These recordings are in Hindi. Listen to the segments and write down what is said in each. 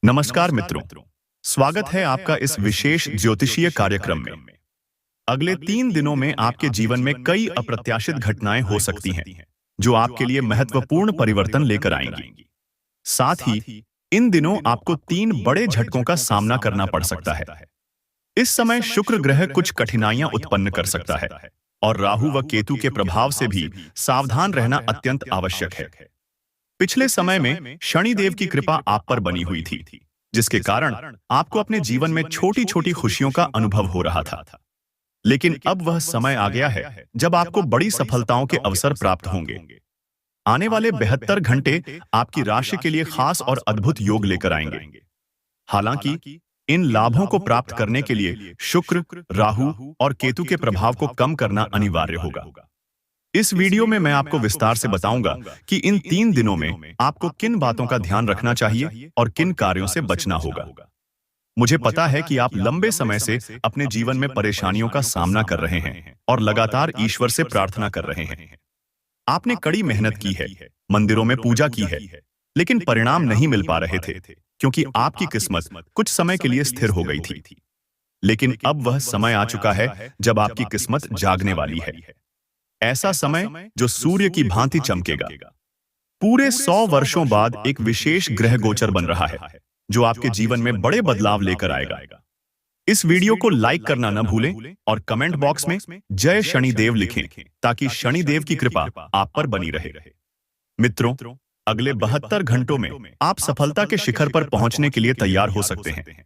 नमस्कार मित्रों, स्वागत है आपका इस विशेष ज्योतिषीय कार्यक्रम में। अगले 3 दिनों में आपके जीवन में कई अप्रत्याशित घटनाएं हो सकती हैं, जो आपके लिए महत्वपूर्ण परिवर्तन लेकर आएंगी। साथ ही इन दिनों आपको 3 बड़े झटकों का सामना करना पड़ सकता है। इस समय शुक्र ग्रह कुछ कठिनाइयां उत्पन्न कर सकता है और राहु व केतु के प्रभाव से भी सावधान रहना अत्यंत आवश्यक है। पिछले समय में शनिदेव की कृपा आप पर बनी हुई थी, जिसके कारण आपको अपने जीवन में छोटी छोटी खुशियों का अनुभव हो रहा था। लेकिन अब वह समय आ गया है जब आपको बड़ी सफलताओं के अवसर प्राप्त होंगे। आने वाले 72 घंटे आपकी राशि के लिए खास और अद्भुत योग लेकर आएंगे। हालांकि इन लाभों को प्राप्त करने के लिए शुक्र, राहु और केतु के प्रभाव को कम करना अनिवार्य होगा। इस वीडियो में मैं आपको विस्तार से बताऊंगा कि इन 3 दिनों में आपको किन बातों का ध्यान रखना चाहिए और किन कार्यों से बचना होगा। मुझे पता है कि आप लंबे समय से अपने जीवन में परेशानियों का सामना कर रहे हैं और लगातार ईश्वर से प्रार्थना कर रहे हैं। आपने कड़ी मेहनत की है, मंदिरों में पूजा की है, लेकिन परिणाम नहीं मिल पा रहे थे क्योंकि आपकी किस्मत कुछ समय के लिए स्थिर हो गई थी। लेकिन अब वह समय आ चुका है जब आपकी किस्मत जागने वाली है। ऐसा समय जो सूर्य की भांति चमकेगा। पूरे 100 वर्षों बाद एक विशेष ग्रह गोचर बन रहा है, जो आपके जीवन में बड़े बदलाव लेकर आएगा। इस वीडियो को लाइक करना न भूलें और कमेंट बॉक्स में जय शनिदेव लिखें, ताकि शनिदेव की कृपा आप पर बनी रहे। मित्रों, अगले 72 घंटों में आप सफलता के शिखर पर पहुंचने के लिए तैयार हो सकते हैं।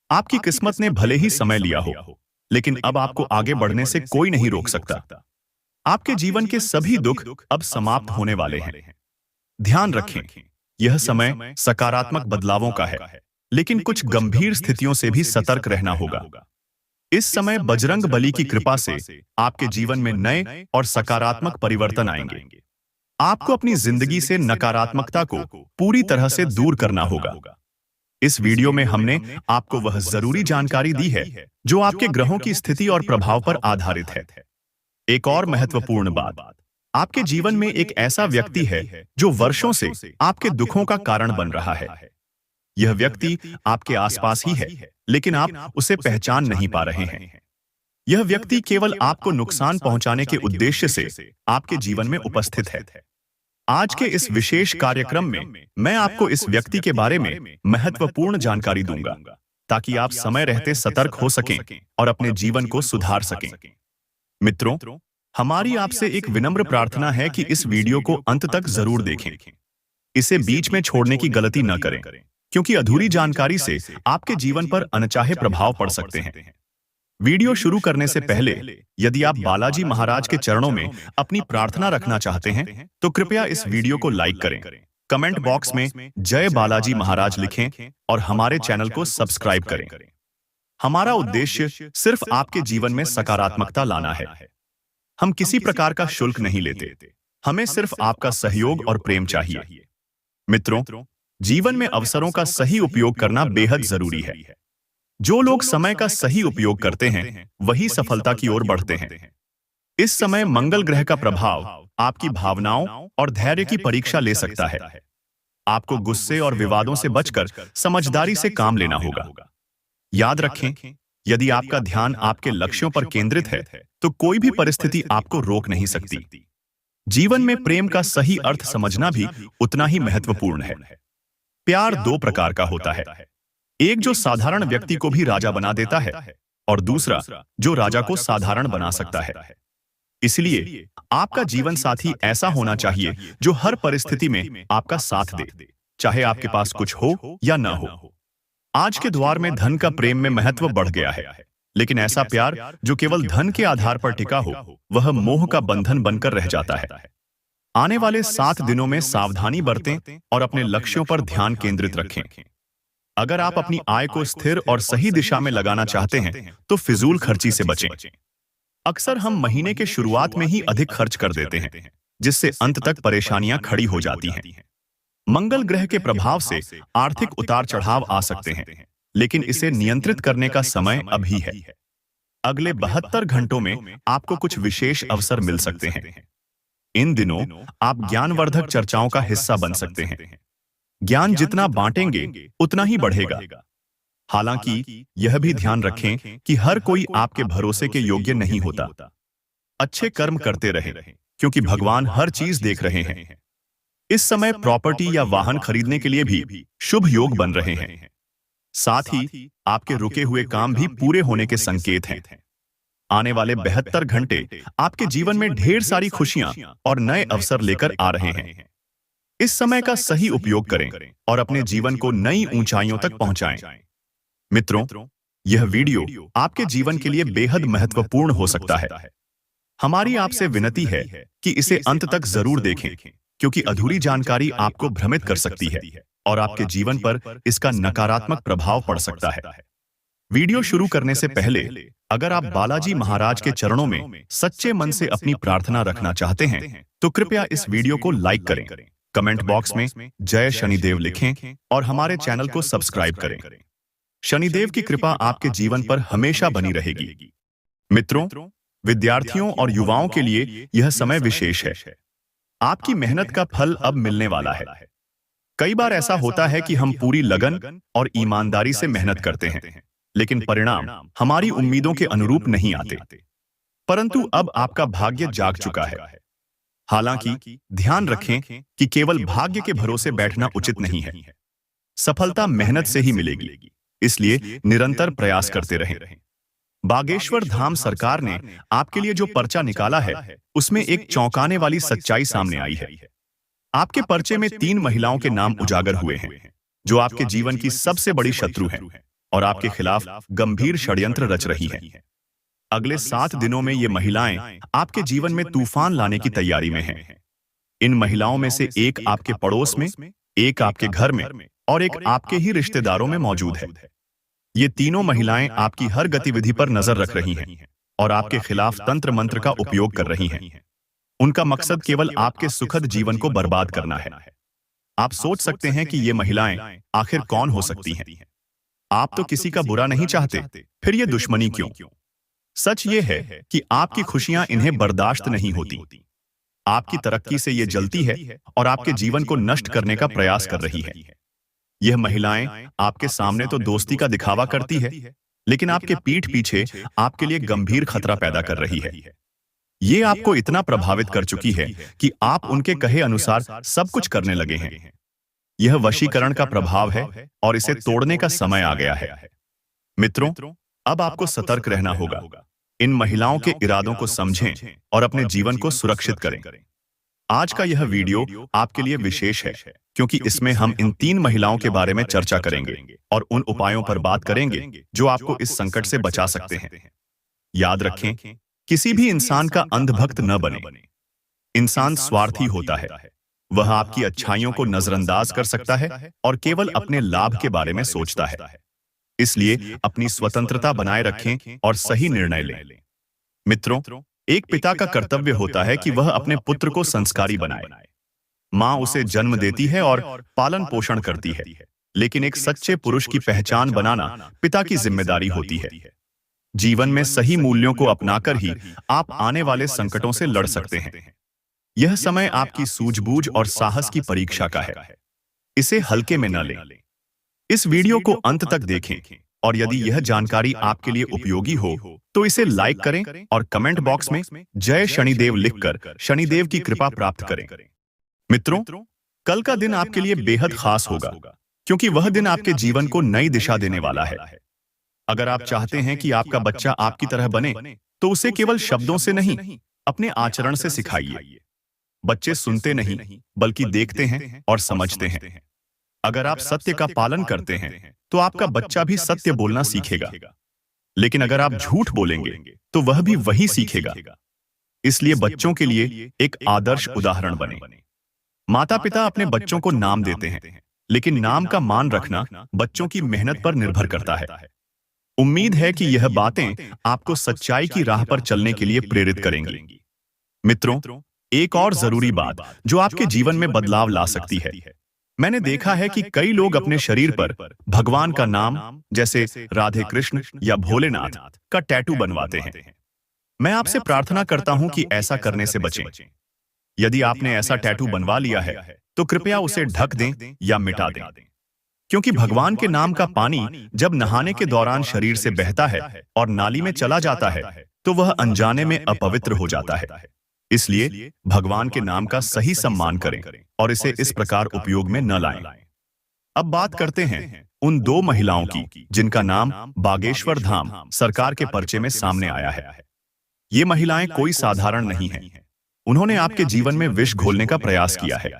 आपकी किस्मत ने भले ही समय लिया हो, लेकिन अब आपको आगे बढ़ने से कोई नहीं रोक सकता। आपके जीवन के सभी दुख अब समाप्त होने वाले हैं। ध्यान रखें, यह समय सकारात्मक बदलावों का है, लेकिन कुछ गंभीर स्थितियों से भी सतर्क रहना होगा। इस समय बजरंग बली की कृपा से आपके जीवन में नए और सकारात्मक परिवर्तन आएंगे। आपको अपनी जिंदगी से नकारात्मकता को पूरी तरह से दूर करना होगा। इस वीडियो में हमने आपको वह जरूरी जानकारी दी है जो आपके ग्रहों की स्थिति और प्रभाव पर आधारित है। एक और महत्वपूर्ण बात, आपके जीवन में एक ऐसा व्यक्ति है जो वर्षों से आपके दुखों का कारण बन रहा है। यह व्यक्ति आपके आसपास ही है, लेकिन आप उसे पहचान नहीं पा रहे हैं। यह व्यक्ति केवल आपको नुकसान पहुंचाने के उद्देश्य से आपके जीवन में उपस्थित है। आज के इस विशेष कार्यक्रम में मैं आपको इस व्यक्ति के बारे में महत्वपूर्ण जानकारी दूंगा, ताकि आप समय रहते सतर्क हो सकें और अपने जीवन को सुधार सकें। मित्रों, हमारी आपसे एक विनम्र प्रार्थना है कि इस वीडियो को अंत तक जरूर देखें। इसे बीच में छोड़ने की गलती न करें, क्योंकि अधूरी जानकारी से आपके जीवन पर अनचाहे प्रभाव पड़ सकते हैं। वीडियो शुरू करने से पहले यदि आप बालाजी महाराज के चरणों में अपनी प्रार्थना रखना चाहते हैं, तो कृपया इस वीडियो को लाइक करें, कमेंट बॉक्स में जय बालाजी महाराज लिखें और हमारे चैनल को सब्सक्राइब करें। हमारा उद्देश्य सिर्फ आपके जीवन में सकारात्मकता लाना है। हम किसी प्रकार का शुल्क नहीं लेते, हमें सिर्फ आपका सहयोग और प्रेम चाहिए। मित्रों, जीवन में अवसरों का सही उपयोग करना बेहद जरूरी है। जो लोग समय का सही उपयोग करते हैं, वही सफलता की ओर बढ़ते हैं। इस समय मंगल ग्रह का प्रभाव आपकी भावनाओं और धैर्य की परीक्षा ले सकता है। आपको गुस्से और विवादों से बचकर समझदारी से काम लेना होगा। याद रखें, यदि आपका ध्यान आपके लक्ष्यों पर केंद्रित है, तो कोई भी परिस्थिति आपको रोक नहीं सकती। जीवन में प्रेम का सही अर्थ समझना भी उतना ही महत्वपूर्ण है। प्यार 2 प्रकार का होता है, एक जो साधारण व्यक्ति को भी राजा बना देता है, और दूसरा जो राजा को साधारण बना सकता है। इसलिए आपका जीवन साथी ऐसा होना चाहिए जो हर परिस्थिति में आपका साथ दे, चाहे आपके पास कुछ हो या न हो। आज के दौर में धन का प्रेम में महत्व बढ़ गया है, लेकिन ऐसा प्यार जो केवल धन के आधार पर टिका हो, वह मोह का बंधन बनकर रह जाता है। आने वाले 7 दिनों में सावधानी बरतें और अपने लक्ष्यों पर ध्यान केंद्रित रखें। अगर आप अपनी आय को स्थिर और सही दिशा में लगाना चाहते हैं, तो फिजूल खर्ची से बचें। अक्सर हम महीने के शुरुआत में ही अधिक खर्च कर देते हैं, जिससे अंत तक परेशानियां खड़ी हो जाती हैं। मंगल ग्रह के प्रभाव से आर्थिक उतार चढ़ाव आ सकते हैं, लेकिन इसे नियंत्रित करने का समय अभी है। अगले 72 घंटों में आपको कुछ विशेष अवसर मिल सकते हैं। इन दिनों आप ज्ञानवर्धक चर्चाओं का हिस्सा बन सकते हैं। ज्ञान जितना बांटेंगे उतना ही बढ़ेगा। हालांकि यह भी ध्यान रखें कि हर कोई आपके भरोसे के योग्य नहीं होता। अच्छे कर्म करते रहें, क्योंकि भगवान हर चीज देख रहे हैं। इस समय प्रॉपर्टी या वाहन खरीदने के लिए भी शुभ योग बन रहे हैं। साथ ही आपके रुके हुए काम भी पूरे होने के संकेत हैं। आने वाले 72 घंटे आपके जीवन में ढेर सारी खुशियां और नए अवसर लेकर आ रहे हैं। इस समय का सही उपयोग करें और अपने जीवन को नई ऊंचाइयों तक पहुंचाएं। मित्रों, यह वीडियो आपके जीवन के लिए बेहद महत्वपूर्ण हो सकता है। हमारी आपसे विनती है कि इसे अंत तक जरूर देखें, क्योंकि अधूरी जानकारी आपको भ्रमित कर सकती है और आपके जीवन पर इसका नकारात्मक प्रभाव पड़ सकता है। वीडियो शुरू करने से पहले अगर आप बालाजी महाराज के चरणों में सच्चे मन से अपनी प्रार्थना रखना चाहते हैं तो कृपया इस वीडियो को लाइक करें, कमेंट बॉक्स में जय शनिदेव लिखें और हमारे चैनल को सब्सक्राइब करें। शनिदेव की कृपा आपके जीवन पर हमेशा बनी रहेगी। मित्रों, विद्यार्थियों और युवाओं के लिए यह समय विशेष है। आपकी मेहनत का फल अब मिलने वाला है। कई बार ऐसा होता है कि हम पूरी लगन और ईमानदारी से मेहनत करते हैं, लेकिन परिणाम हमारी उम्मीदों के अनुरूप नहीं आते। परंतु अब आपका भाग्य जाग चुका है। हालांकि ध्यान रखें कि केवल भाग्य के भरोसे बैठना उचित नहीं है। सफलता मेहनत से ही मिलेगी, इसलिए निरंतर प्रयास करते रहें। बागेश्वर धाम सरकार ने आपके लिए जो पर्चा निकाला है, उसमें एक चौंकाने वाली सच्चाई सामने आई है। आपके पर्चे में 3 महिलाओं के नाम उजागर हुए हैं, जो आपके जीवन की सबसे बड़ी शत्रु हैं और आपके खिलाफ गंभीर षड्यंत्र रच रही हैं। अगले 7 दिनों में ये महिलाएं आपके जीवन में तूफान लाने की तैयारी में हैं। इन महिलाओं में से एक आपके पड़ोस में, एक आपके घर में और एक आपके ही रिश्तेदारों में मौजूद है। ये तीनों महिलाएं आपकी हर गतिविधि पर नजर रख रही हैं और आपके खिलाफ तंत्र मंत्र का उपयोग कर रही हैं। उनका मकसद केवल आपके सुखद जीवन को बर्बाद करना है। आप सोच सकते हैं कि ये महिलाएं आखिर कौन हो सकती हैं? आप तो किसी का बुरा नहीं चाहते, फिर ये दुश्मनी क्यों? सच ये है कि आपकी खुशियां इन्हें बर्दाश्त नहीं होती। आपकी तरक्की से ये जलती है और आपके जीवन को नष्ट करने का प्रयास कर रही है। यह महिलाएं आपके सामने तो दोस्ती का दिखावा करती है, लेकिन आपके पीठ पीछे आपके लिए गंभीर खतरा पैदा कर रही है। ये आपको इतना प्रभावित कर चुकी है कि आप उनके कहे अनुसार सब कुछ करने लगे हैं। यह वशीकरण का प्रभाव है और इसे तोड़ने का समय आ गया है। मित्रों, अब आपको सतर्क रहना होगा। इन महिलाओं के इरादों को समझें और अपने जीवन को सुरक्षित करें। आज का यह वीडियो आपके लिए विशेष है, क्योंकि इसमें हम इन 3 महिलाओं के बारे में चर्चा करेंगे और उन उपायों पर बात करेंगे जो आपको इस संकट से बचा सकते हैं। याद रखें, किसी भी इंसान का अंधभक्त न बने। इंसान स्वार्थी होता है। वह आपकी अच्छाइयों को नजरअंदाज कर सकता है और केवल अपने लाभ के बारे में सोचता है। इसलिए अपनी स्वतंत्रता बनाए रखें और सही निर्णय लें। मित्रों, एक पिता का कर्तव्य होता है कि वह अपने पुत्र को संस्कारी बनाए। मां उसे जन्म देती है और पालन पोषण करती है, लेकिन एक सच्चे पुरुष की पहचान बनाना पिता की जिम्मेदारी होती है। जीवन में सही मूल्यों को अपनाकर ही आप आने वाले संकटों से लड़ सकते हैं। यह समय आपकी सूझबूझ और साहस की परीक्षा का है। इसे हल्के में न लें। इस वीडियो को अंत तक देखें और यदि यह जानकारी आपके लिए उपयोगी हो तो इसे लाइक करें और कमेंट बॉक्स में जय शनिदेव लिखकर शनिदेव की कृपा प्राप्त करें। मित्रों, कल का दिन आपके लिए बेहद खास होगा, क्योंकि वह दिन आपके जीवन को नई दिशा देने वाला है। अगर आप चाहते हैं कि आपका बच्चा आपकी तरह बने, तो उसे केवल शब्दों से नहीं, अपने आचरण से सिखाइए। बच्चे सुनते नहीं, बल्कि देखते हैं और समझते हैं। अगर आप सत्य का पालन करते हैं, तो आपका बच्चा भी सत्य बोलना सीखेगा। लेकिन अगर आप झूठ बोलेंगे, तो वह भी वही सीखेगा। इसलिए बच्चों के लिए एक आदर्श उदाहरण बने। माता पिता अपने बच्चों को नाम देते हैं, लेकिन नाम का मान रखना बच्चों की मेहनत पर निर्भर करता है। उम्मीद है कि यह बातें आपको सच्चाई की राह पर चलने के लिए प्रेरित करेंगी। मित्रों, एक और जरूरी बात जो आपके जीवन में बदलाव ला सकती है। मैंने देखा है कि कई लोग अपने शरीर पर भगवान का नाम, जैसे राधे कृष्ण या भोलेनाथ, का टैटू बनवाते हैं। मैं आपसे प्रार्थना करता हूं कि ऐसा करने से बचें। यदि आपने ऐसा टैटू बनवा लिया है, तो कृपया उसे ढक दें या मिटा दें, क्योंकि भगवान के नाम का पानी जब नहाने के दौरान शरीर से बहता है और नाली में चला जाता है तो वह अनजाने में अपवित्र हो जाता है। इसलिए भगवान के नाम का सही सम्मान करें और इसे इस प्रकार उपयोग में न लाएं। अब बात करते हैं उन दो महिलाओं की जिनका नाम बागेश्वर धाम सरकार के पर्चे में सामने आया है। ये महिलाएं कोई साधारण नहीं हैं। उन्होंने आपके जीवन में विष घोलने का प्रयास किया है।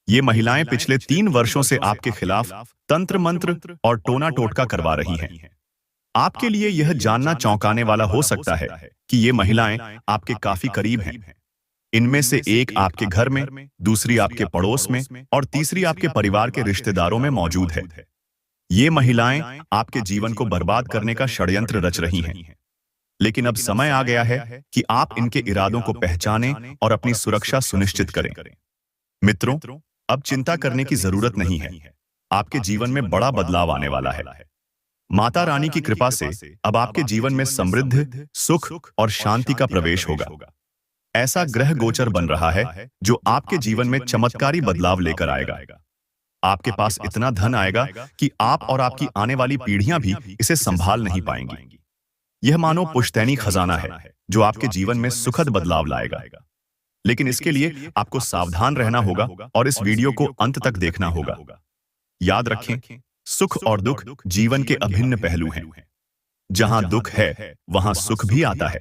ये महिलाएं पिछले 3 वर्षों से आपके खिलाफ तंत्र मंत्र और टोना टोटका करवा रही हैं। आपके लिए यह जानना चौंकाने वाला हो सकता है कि ये महिलाएं आपके काफी करीब हैं। इनमें से एक आपके घर में, दूसरी आपके पड़ोस में और तीसरी आपके परिवार के रिश्तेदारों में मौजूद है। ये महिलाएं आपके जीवन को बर्बाद करने का षड्यंत्र रच रही हैं। लेकिन अब समय आ गया है कि आप इनके इरादों को पहचानें और अपनी सुरक्षा सुनिश्चित करें। मित्रों, अब चिंता करने की जरूरत नहीं है। आपके जीवन में बड़ा बदलाव आने वाला है। माता रानी की कृपा से अब आपके जीवन में समृद्धि, सुख और शांति का प्रवेश होगा। ऐसा ग्रह गोचर बन रहा है जो आपके जीवन में चमत्कारी बदलाव लेकर आएगा। आपके पास इतना धन आएगा कि आप और आपकी आने वाली पीढ़ियां भी इसे संभाल नहीं पाएंगी। यह मानो पुश्तैनी खजाना है जो आपके जीवन में सुखद बदलाव लाएगा। लेकिन इसके लिए आपको सावधान रहना होगा और इस वीडियो को अंत तक देखना होगा। याद रखें, सुख और दुख जीवन के अभिन्न पहलू हैं। जहां दुख है वहां सुख भी आता है।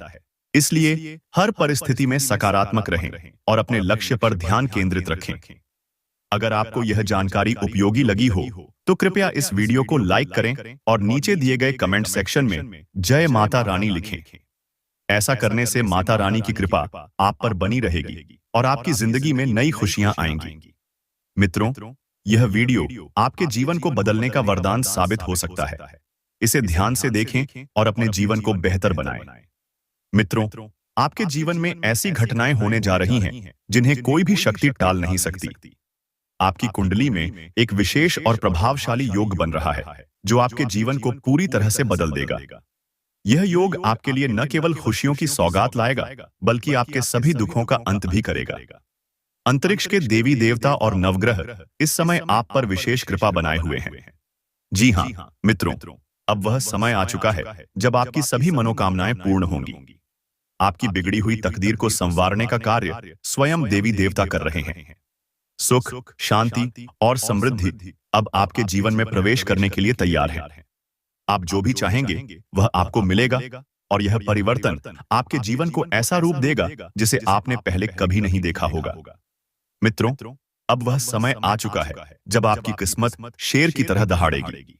इसलिए हर परिस्थिति में सकारात्मक रहें और अपने लक्ष्य पर ध्यान केंद्रित रखें। अगर आपको यह जानकारी उपयोगी लगी हो तो कृपया इस वीडियो को लाइक करें और नीचे दिए गए कमेंट सेक्शन में जय माता रानी लिखें। ऐसा करने से माता रानी की कृपा आप पर बनी रहेगी और आपकी जिंदगी में नई खुशियां आएंगी। मित्रों, यह वीडियो आपके जीवन को बदलने का वरदान साबित हो सकता है। इसे ध्यान से देखें और अपने जीवन को बेहतर बनाएं। मित्रों, आपके जीवन में ऐसी घटनाएं होने जा रही हैं जिन्हें कोई भी शक्ति टाल नहीं सकती। आपकी कुंडली में एक विशेष और प्रभावशाली योग बन रहा है जो आपके जीवन को पूरी तरह से बदल देगा। यह योग आपके लिए न केवल खुशियों की सौगात लाएगा बल्कि आपके सभी दुखों का अंत भी करेगा। अंतरिक्ष के देवी देवता और नवग्रह इस समय आप पर विशेष कृपा बनाए हुए हैं। जी हाँ मित्रों, अब वह समय आ चुका है जब आपकी सभी मनोकामनाएं पूर्ण होंगी। आपकी बिगड़ी हुई तकदीर को संवारने का कार्य स्वयं देवी देवता कर रहे हैं। सुख, शांति और समृद्धि अब आपके जीवन में प्रवेश करने के लिए तैयार है। आप जो भी चाहेंगे वह आपको मिलेगा और यह परिवर्तन आपके जीवन को ऐसा रूप देगा जिसे आपने पहले कभी नहीं देखा होगा। मित्रों, अब वह समय आ चुका है जब आपकी किस्मत शेर की तरह दहाड़ेगी।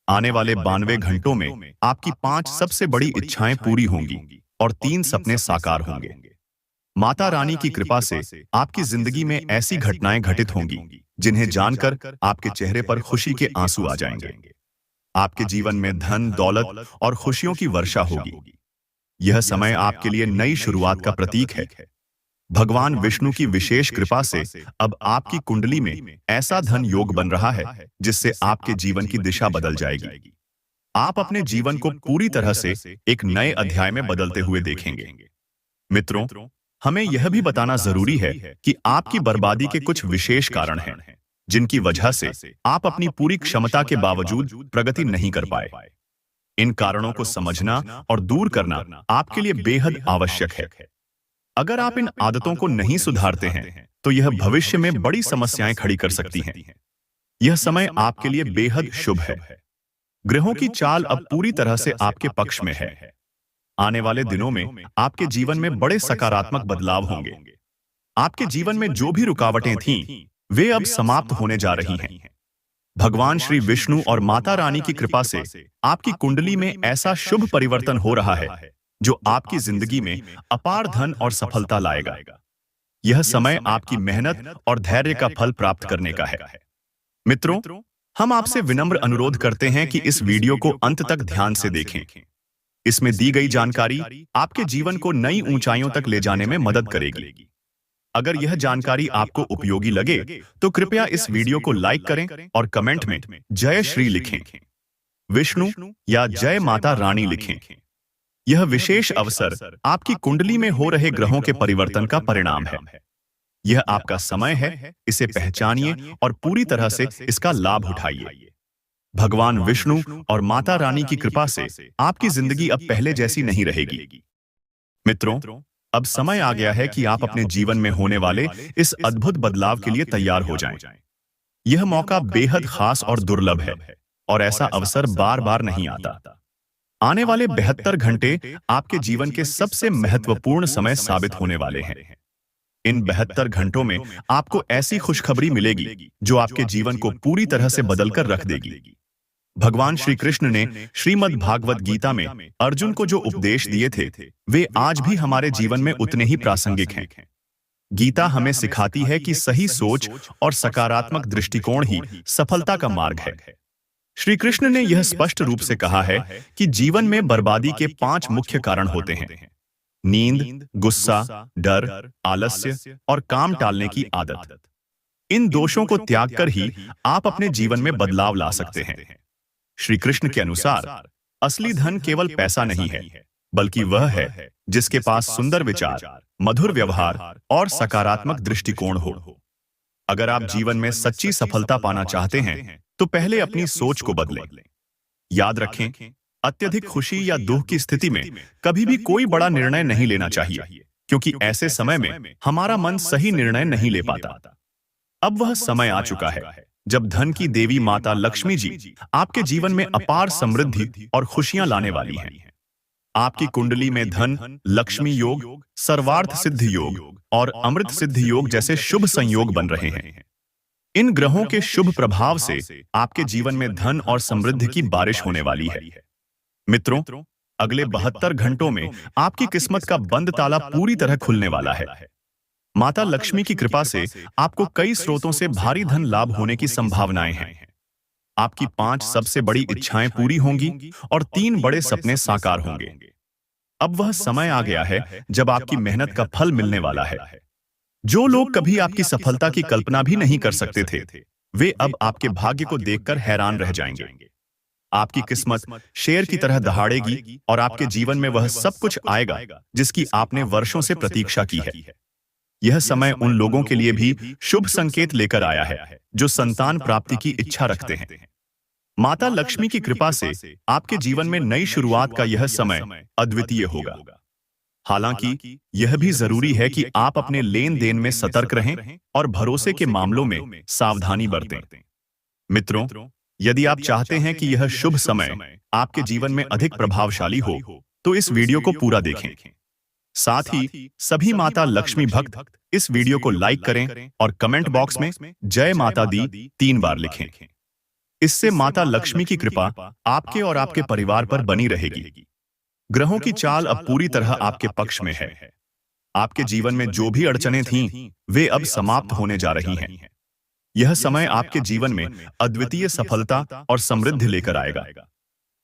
आने वाले 92 घंटों में आपकी 5 सबसे बड़ी इच्छाएं पूरी होंगी और 3 सपने साकार होंगे। माता रानी की कृपा से आपकी जिंदगी में ऐसी घटनाएं घटित होंगी जिन्हें जानकर आपके चेहरे पर खुशी के आंसू आ जाएंगे। आपके जीवन में धन, दौलत और खुशियों की वर्षा होगी। यह समय आपके लिए नई शुरुआत का प्रतीक है। भगवान विष्णु की विशेष कृपा से अब आपकी कुंडली में ऐसा धन योग बन रहा है जिससे आपके जीवन की दिशा बदल जाएगी। आप अपने जीवन को पूरी तरह से एक नए अध्याय में बदलते हुए देखेंगे। मित्रों, हमें यह भी बताना जरूरी है कि आपकी बर्बादी के कुछ विशेष कारण हैं जिनकी वजह से आप अपनी पूरी क्षमता के बावजूद प्रगति नहीं कर पाए। इन कारणों को समझना और दूर करना आपके लिए बेहद आवश्यक है। अगर आप इन आदतों को नहीं सुधारते हैं तो यह भविष्य में बड़ी समस्याएं खड़ी कर सकती हैं। यह समय आपके लिए बेहद शुभ है। ग्रहों की चाल अब पूरी तरह से आपके पक्ष में है। आने वाले दिनों में आपके जीवन में बड़े सकारात्मक बदलाव होंगे। आपके जीवन में जो भी रुकावटें थीं, वे अब समाप्त होने जा रही हैं। भगवान श्री विष्णु और माता रानी की कृपा से आपकी कुंडली में ऐसा शुभ परिवर्तन हो रहा है जो आपकी जिंदगी में अपार धन और सफलता लाएगा। यह समय आपकी मेहनत और धैर्य का फल प्राप्त करने का है। मित्रों, हम आपसे विनम्र अनुरोध करते हैं कि इस वीडियो को अंत तक ध्यान से देखें। इसमें दी गई जानकारी आपके जीवन को नई ऊंचाइयों तक ले जाने में मदद करेगी। अगर यह जानकारी आपको उपयोगी लगे तो कृपया इस वीडियो को लाइक करें और कमेंट में जय श्री लिखें, विष्णु या जय माता रानी लिखें। यह विशेष अवसर आपकी कुंडली में हो रहे ग्रहों के परिवर्तन का परिणाम है। यह आपका समय है, इसे पहचानिए और पूरी तरह से इसका लाभ उठाइए। भगवान विष्णु और माता रानी की कृपा से आपकी जिंदगी अब पहले जैसी नहीं रहेगी। मित्रों, अब समय आ गया है कि आप अपने जीवन में होने वाले इस अद्भुत बदलाव के लिए तैयार हो जाएं। यह मौका बेहद खास और दुर्लभ है और ऐसा अवसर बार बार नहीं आता। आने वाले 72 घंटे आपके जीवन के सबसे महत्वपूर्ण समय साबित होने वाले हैं। इन 72 घंटों में आपको ऐसी खुशखबरी मिलेगी जो आपके जीवन को पूरी तरह से बदलकर रख देगी। भगवान श्री कृष्ण ने श्रीमद् भागवत गीता में अर्जुन को जो उपदेश दिए थे, वे आज भी हमारे जीवन में उतने ही प्रासंगिक हैं। गीता हमें सिखाती है कि सही सोच और सकारात्मक दृष्टिकोण ही सफलता का मार्ग है। श्री कृष्ण ने यह स्पष्ट रूप से कहा है कि जीवन में बर्बादी के 5 मुख्य कारण होते हैं: नींद, गुस्सा, डर, आलस्य और काम टालने की आदत। इन दोषों को त्याग कर ही आप अपने जीवन में बदलाव ला सकते हैं। श्री कृष्ण के अनुसार असली धन केवल पैसा नहीं है, बल्कि वह है जिसके पास सुंदर विचार, मधुर व्यवहार और सकारात्मक दृष्टिकोण हो। अगर आप जीवन में सच्ची सफलता पाना चाहते हैं, तो पहले अपनी सोच को बदलें। याद रखें, अत्यधिक खुशी या दुख की स्थिति में कभी भी कोई बड़ा निर्णय नहीं लेना चाहिए, क्योंकि ऐसे समय में हमारा मन सही निर्णय नहीं ले पाता। अब वह समय आ चुका है जब धन की देवी माता लक्ष्मी जी आपके जीवन में अपार समृद्धि और खुशियां लाने वाली हैं। आपकी कुंडली में धन, लक्ष्मी योग, सर्वार्थ सिद्धि योग और अमृत सिद्धि योग जैसे शुभ संयोग बन रहे हैं। इन ग्रहों के शुभ प्रभाव से आपके जीवन में धन और समृद्धि की बारिश होने वाली है। मित्रों, अगले 72 घंटों में आपकी किस्मत का बंद ताला पूरी तरह खुलने वाला है। माता लक्ष्मी की कृपा से आपको कई स्रोतों से भारी धन लाभ होने की संभावनाएं हैं। आपकी 5 सबसे बड़ी इच्छाएं पूरी होंगी और 3 बड़े सपने साकार होंगे। अब वह समय आ गया है जब आपकी मेहनत का फल मिलने वाला है। जो लोग कभी आपकी सफलता की कल्पना भी नहीं कर सकते थे, वे अब आपके भाग्य को देखकर हैरान रह जाएंगे। आपकी किस्मत शेर की तरह दहाड़ेगी और आपके जीवन में वह सब कुछ आएगा जिसकी आपने वर्षों से प्रतीक्षा की है। यह समय उन लोगों के लिए भी शुभ संकेत लेकर आया है जो संतान प्राप्ति की इच्छा रखते हैं। माता लक्ष्मी की कृपा से आपके जीवन में नई शुरुआत का यह समय अद्वितीय होगा। हालांकि यह भी जरूरी है कि आप अपने लेन देन में सतर्क रहें और भरोसे के मामलों में सावधानी बरतें। मित्रों, यदि आप चाहते हैं कि यह शुभ समय आपके जीवन में अधिक प्रभावशाली हो, तो इस वीडियो को पूरा देखें। साथ ही सभी माता लक्ष्मी भक्त इस वीडियो को लाइक करें और कमेंट बॉक्स में जय माता दी 3 बार लिखें। इससे माता लक्ष्मी की कृपा आपके और आपके परिवार पर बनी रहेगी। ग्रहों की चाल अब पूरी तरह आपके पक्ष में है। आपके जीवन में जो भी अड़चनें थीं, वे अब समाप्त होने जा रही हैं। यह समय आपके जीवन में अद्वितीय सफलता और समृद्धि लेकर आएगा।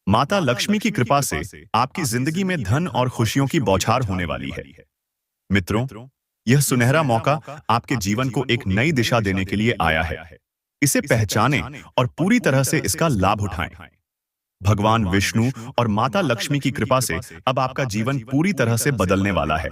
माता लक्ष्मी की कृपा से आपकी जिंदगी में धन और खुशियों की बौछार होने वाली है। मित्रों, यह सुनहरा मौका आपके जीवन को एक नई दिशा देने के लिए आया है। इसे पहचानें और पूरी तरह से इसका लाभ उठाएं। भगवान विष्णु और माता लक्ष्मी की कृपा से अब आपका जीवन पूरी तरह से बदलने वाला है।